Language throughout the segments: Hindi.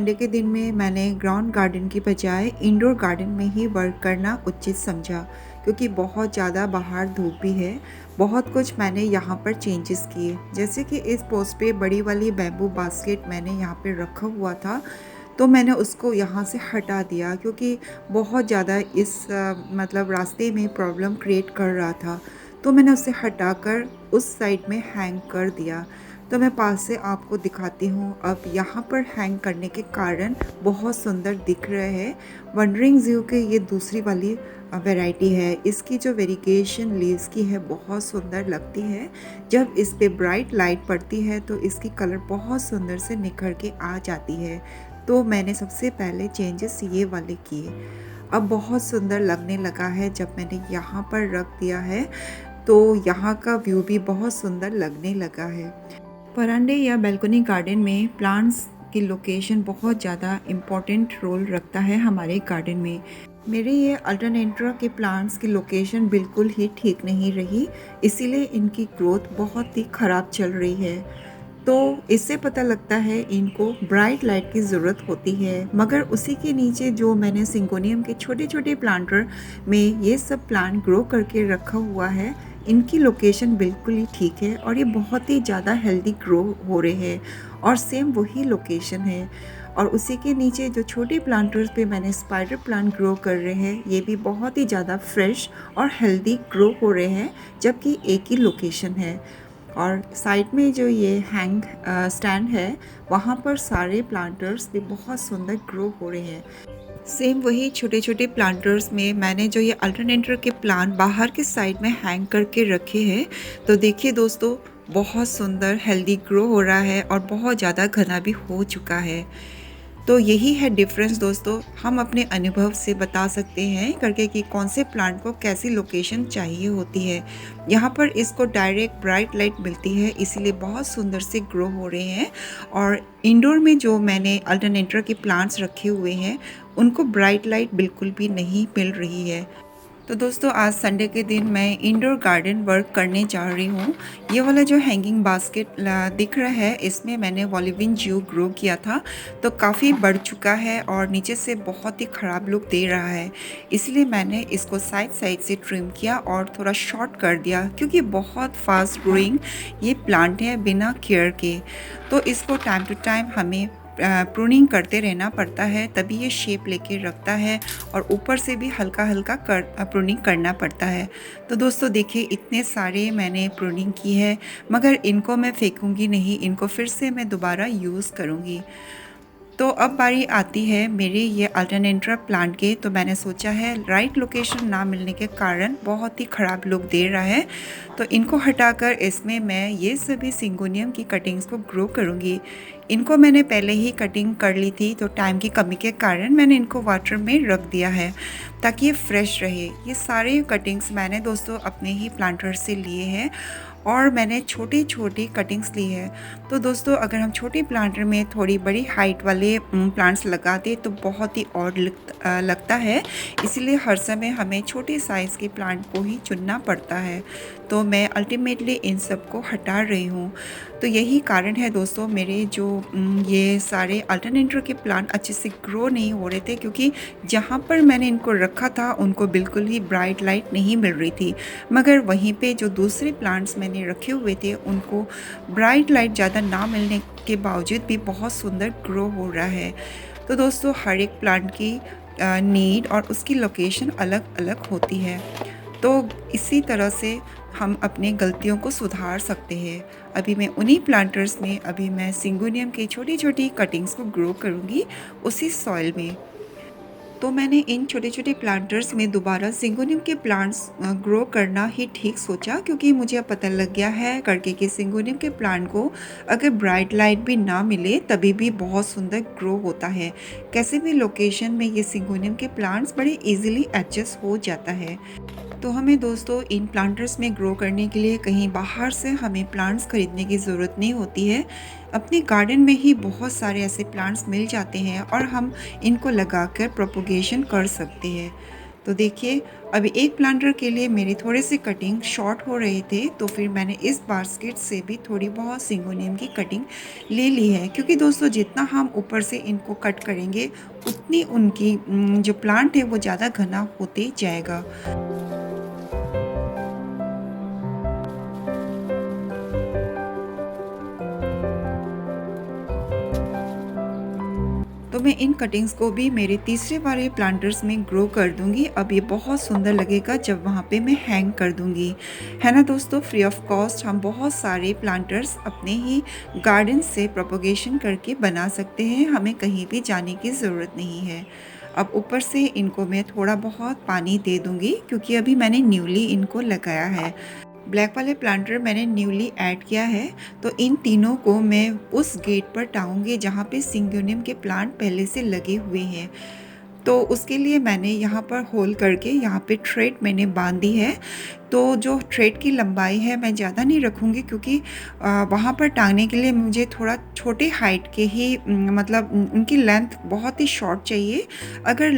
संडे के दिन में मैंने ग्राउंड गार्डन की बजाय इंडोर गार्डन में ही वर्क करना उचित समझा, क्योंकि बहुत ज़्यादा बाहर धूप भी है। बहुत कुछ मैंने यहाँ पर चेंजेस किए, जैसे कि इस पोस्ट पे बड़ी वाली बैम्बू बास्केट मैंने यहाँ पे रखा हुआ था, तो मैंने उसको यहाँ से हटा दिया क्योंकि बहुत ज़्यादा मतलब रास्ते में प्रॉब्लम क्रिएट कर रहा था। तो मैंने उसे हटाकर उस साइड में हैंग कर दिया। तो मैं पास से आपको दिखाती हूँ। अब यहाँ पर हैंग करने के कारण बहुत सुंदर दिख रहे हैं। वंडरिंग ज़्यू की ये दूसरी वाली वैरायटी है। इसकी जो वेरिगेशन लीव्स की है बहुत सुंदर लगती है। जब इस पे ब्राइट लाइट पड़ती है तो इसकी कलर बहुत सुंदर से निखर के आ जाती है। तो मैंने सबसे पहले चेंजेस ये वाले किए। अब बहुत सुंदर लगने लगा है। जब मैंने यहाँ पर रख दिया है तो यहाँ का व्यू भी बहुत सुंदर लगने लगा है। वरांडे या बैल्कनी गार्डन में प्लांट्स की लोकेशन बहुत ज़्यादा इम्पोर्टेंट रोल रखता है हमारे गार्डन में। मेरे ये अल्टरनेट्रा के प्लांट्स की लोकेशन बिल्कुल ही ठीक नहीं रही, इसीलिए इनकी ग्रोथ बहुत ही ख़राब चल रही है। तो इससे पता लगता है इनको ब्राइट लाइट की ज़रूरत होती है। मगर उसी के नीचे जो मैंने सिंगोनियम के छोटे छोटे प्लांटर में ये सब प्लांट ग्रो करके रखा हुआ है, इनकी लोकेशन बिल्कुल ही ठीक है और ये बहुत ही ज़्यादा हेल्दी ग्रो हो रहे हैं। और सेम वही लोकेशन है। और उसी के नीचे जो छोटे प्लांटर्स पे मैंने स्पाइडर प्लांट ग्रो कर रहे हैं, ये भी बहुत ही ज़्यादा फ्रेश और हेल्दी ग्रो हो रहे हैं, जबकि एक ही लोकेशन है। और साइड में जो ये हैंग स्टैंड है, वहाँ पर सारे प्लांटर्स भी बहुत सुंदर ग्रो हो रहे हैं। सेम वही छोटे छोटे प्लांटर्स में मैंने जो ये अल्टरनेटर के प्लांट बाहर के साइड में हैंग करके रखे हैं। तो देखिए दोस्तों, बहुत सुंदर हेल्दी ग्रो हो रहा है और बहुत ज़्यादा घना भी हो चुका है। तो यही है डिफरेंस दोस्तों। हम अपने अनुभव से बता सकते हैं करके कि कौन से प्लांट को कैसी लोकेशन चाहिए होती है। यहाँ पर इसको डायरेक्ट ब्राइट लाइट मिलती है, इसीलिए बहुत सुंदर से ग्रो हो रहे हैं। और इंडोर में जो मैंने अल्टरनेटर के प्लांट्स रखे हुए हैं, उनको ब्राइट लाइट बिल्कुल भी नहीं मिल रही है। तो दोस्तों, आज संडे के दिन मैं इंडोर गार्डन वर्क करने जा रही हूँ। ये वाला जो हैंगिंग बास्केट दिख रहा है, इसमें मैंने वॉल्यूबिन जियो ग्रो किया था, तो काफ़ी बढ़ चुका है और नीचे से बहुत ही ख़राब लुक दे रहा है। इसलिए मैंने इसको साइड साइड से ट्रिम किया और थोड़ा शॉर्ट कर दिया, क्योंकि बहुत फास्ट ग्रोइंग ये प्लांट है बिना केयर के। तो इसको टाइम टू टाइम हमें प्रूनिंग करते रहना पड़ता है, तभी ये शेप लेके रखता है। और ऊपर से भी हल्का हल्का प्रूनिंग करना पड़ता है। तो दोस्तों देखिए, इतने सारे मैंने प्रूनिंग की है, मगर इनको मैं फेंकूंगी नहीं, इनको फिर से मैं दोबारा यूज़ करूँगी। तो अब बारी आती है मेरे ये अल्टरनेट्रा प्लांट के। तो मैंने सोचा है, राइट लोकेशन ना मिलने के कारण बहुत ही ख़राब लुक दे रहा है, तो इनको हटाकर इसमें मैं ये सभी सिंगोनियम की कटिंग्स को ग्रो करूँगी। इनको मैंने पहले ही कटिंग कर ली थी, तो टाइम की कमी के कारण मैंने इनको वाटर में रख दिया है ताकि ये फ्रेश रहे। ये सारे कटिंग्स मैंने दोस्तों अपने ही प्लांटर से लिए हैं और मैंने छोटी छोटी कटिंग्स ली है। तो दोस्तों, अगर हम छोटे प्लांटर में थोड़ी बड़ी हाइट वाले प्लांट्स लगा दें तो बहुत ही ऑड लगता है, इसलिए हर समय हमें छोटे साइज़ के प्लांट को ही चुनना पड़ता है। तो मैं अल्टीमेटली इन सब को हटा रही हूँ। तो यही कारण है दोस्तों, मेरे जो ये सारे अल्टरनेटर के प्लांट अच्छे से ग्रो नहीं हो रहे थे, क्योंकि जहाँ पर मैंने इनको रखा था उनको बिल्कुल ही ब्राइट लाइट नहीं मिल रही थी। मगर वहीं पे जो दूसरे प्लांट्स मैंने रखे हुए थे, उनको ब्राइट लाइट ज़्यादा ना मिलने के बावजूद भी बहुत सुंदर ग्रो हो रहा है। तो दोस्तों, हर एक प्लांट की नीड और उसकी लोकेशन अलग अलग होती है। तो इसी तरह से हम अपने गलतियों को सुधार सकते हैं। अभी मैं उन्हीं प्लांटर्स में मैं सिंगोनियम के छोटी छोटी कटिंग्स को ग्रो करूँगी उसी सॉइल में। तो मैंने इन छोटे छोटे प्लांटर्स में दोबारा सिंगोनियम के प्लांट्स ग्रो करना ही ठीक सोचा, क्योंकि मुझे अब पता लग गया है करके कि सिंगोनियम के प्लांट को अगर ब्राइट लाइट भी ना मिले तभी भी बहुत सुंदर ग्रो होता है। कैसे भी लोकेशन में ये सिंगोनियम के प्लांट्स बड़े इजीली एडजस्ट हो जाता है। तो हमें दोस्तों इन प्लांटर्स में ग्रो करने के लिए कहीं बाहर से हमें प्लांट्स खरीदने की ज़रूरत नहीं होती है। अपने गार्डन में ही बहुत सारे ऐसे प्लांट्स मिल जाते हैं और हम इनको लगाकर प्रोपोगेशन कर सकते हैं। तो देखिए अभी एक प्लांटर के लिए मेरे थोड़े से कटिंग शॉर्ट हो रहे थे, तो फिर मैंने इस बास्केट से भी थोड़ी बहुत सिंगोनियम की कटिंग ले ली है, क्योंकि दोस्तों जितना हम ऊपर से इनको कट करेंगे उतनी उनकी जो प्लांट है वो ज़्यादा घना होते जाएगा। तो मैं इन कटिंग्स को भी मेरे तीसरे वाले प्लांटर्स में ग्रो कर दूंगी। अब ये बहुत सुंदर लगेगा जब वहाँ पे मैं हैंग कर दूंगी, है ना दोस्तों। फ्री ऑफ कॉस्ट हम बहुत सारे प्लांटर्स अपने ही गार्डन से प्रोपोगेशन करके बना सकते हैं, हमें कहीं भी जाने की ज़रूरत नहीं है। अब ऊपर से इनको मैं थोड़ा बहुत पानी दे दूंगी, क्योंकि अभी मैंने न्यूली इनको लगाया है। ब्लैक वाले प्लांटर मैंने न्यूली ऐड किया है, तो इन तीनों को मैं उस गेट पर टांगूंगी जहाँ पे सिंगोनियम के प्लांट पहले से लगे हुए हैं। तो उसके लिए मैंने यहाँ पर होल करके यहाँ पे थ्रेड मैंने बांध दी है। तो जो थ्रेड की लंबाई है मैं ज़्यादा नहीं रखूँगी, क्योंकि वहाँ पर टांगने के लिए मुझे थोड़ा छोटे हाइट के ही मतलब उनकी लेंथ बहुत ही शॉर्ट चाहिए। अगर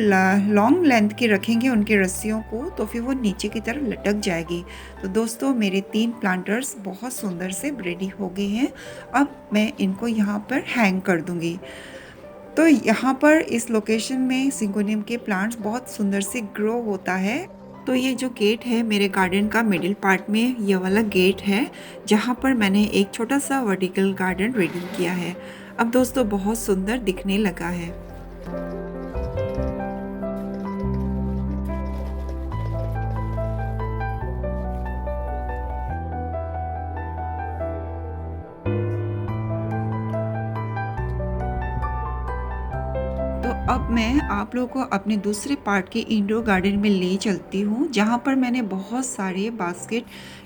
लॉन्ग लेंथ के रखेंगे उनके रस्सियों को तो फिर वो नीचे की तरफ लटक जाएगी। तो दोस्तों मेरे 3 प्लांटर्स बहुत सुंदर से रेडी हो गए हैं। अब मैं इनको यहाँ पर हैंग कर दूँगी। तो यहाँ पर इस लोकेशन में सिंगोनियम के प्लांट्स बहुत सुंदर से ग्रो होता है। तो ये जो गेट है मेरे गार्डन का मिडिल पार्ट में ये वाला गेट है, जहाँ पर मैंने एक छोटा सा वर्टिकल गार्डन रेडी किया है। अब दोस्तों बहुत सुंदर दिखने लगा है। तो अब मैं आप लोगों को अपने दूसरे पार्ट के इंडोर गार्डन में ले चलती हूँ, जहाँ पर मैंने बहुत सारे बास्केट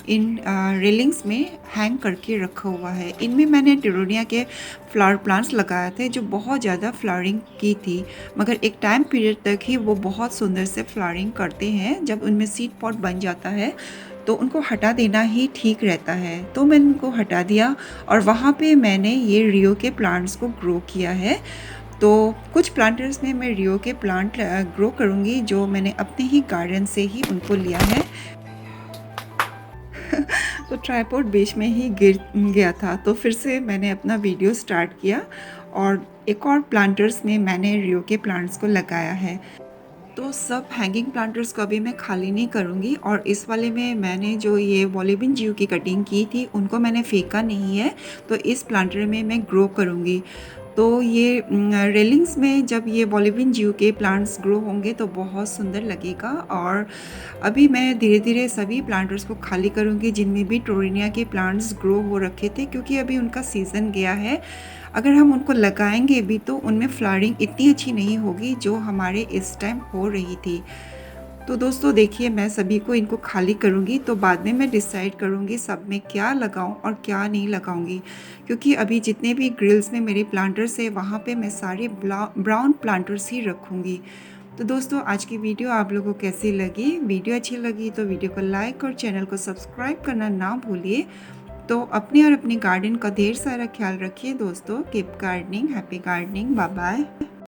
इन रेलिंग्स में हैंग करके रखा हुआ है। इनमें मैंने टिरोनिया के फ्लावर प्लांट्स लगाए थे जो बहुत ज़्यादा फ्लावरिंग की थी, मगर एक टाइम पीरियड तक ही वो बहुत सुंदर से फ्लावरिंग करते हैं। जब उनमें सीड पॉट बन जाता है तो उनको हटा देना ही ठीक रहता है। तो मैंने उनको हटा दिया और वहाँ पे मैंने ये रियो के प्लांट्स को ग्रो किया है। तो कुछ प्लांटर्स में मैं रियो के प्लांट ग्रो करूँगी, जो मैंने अपने ही गार्डन से ही उनको लिया है। तो ट्राइपॉड बीच में ही गिर गया था, तो फिर से मैंने अपना वीडियो स्टार्ट किया और एक और प्लांटर्स में मैंने रियो के प्लांट्स को लगाया है। तो सब हैंगिंग प्लांटर्स को अभी मैं खाली नहीं करूँगी, और इस वाले में मैंने जो ये वॉलीबिन जियो की कटिंग की थी उनको मैंने फेंका नहीं है, तो इस प्लांटर में मैं ग्रो करूँगी। तो ये रेलिंग्स में जब ये वॉलीबिन जियो के प्लांट्स ग्रो होंगे तो बहुत सुंदर लगेगा। और अभी मैं धीरे धीरे सभी प्लांटर्स को खाली करूँगी जिनमें भी टोरिनिया के प्लांट्स ग्रो हो रखे थे, क्योंकि अभी उनका सीज़न गया है। अगर हम उनको लगाएंगे भी तो उनमें फ्लावरिंग इतनी अच्छी नहीं होगी जो हमारे इस टाइम हो रही थी। तो दोस्तों देखिए मैं सभी को इनको खाली करूँगी, तो बाद में मैं डिसाइड करूँगी सब में क्या लगाऊँ और क्या नहीं लगाऊँगी, क्योंकि अभी जितने भी ग्रिल्स में मेरे प्लांटर्स है वहाँ पे मैं सारे ब्राउन प्लांटर्स ही रखूँगी। तो दोस्तों आज की वीडियो आप लोगों को कैसी लगी? वीडियो अच्छी लगी तो वीडियो को लाइक और चैनल को सब्सक्राइब करना ना भूलिए। तो अपने और अपनी गार्डन का ढेर सारा ख्याल रखिए दोस्तों। Keep gardening, happy gardening, bye bye.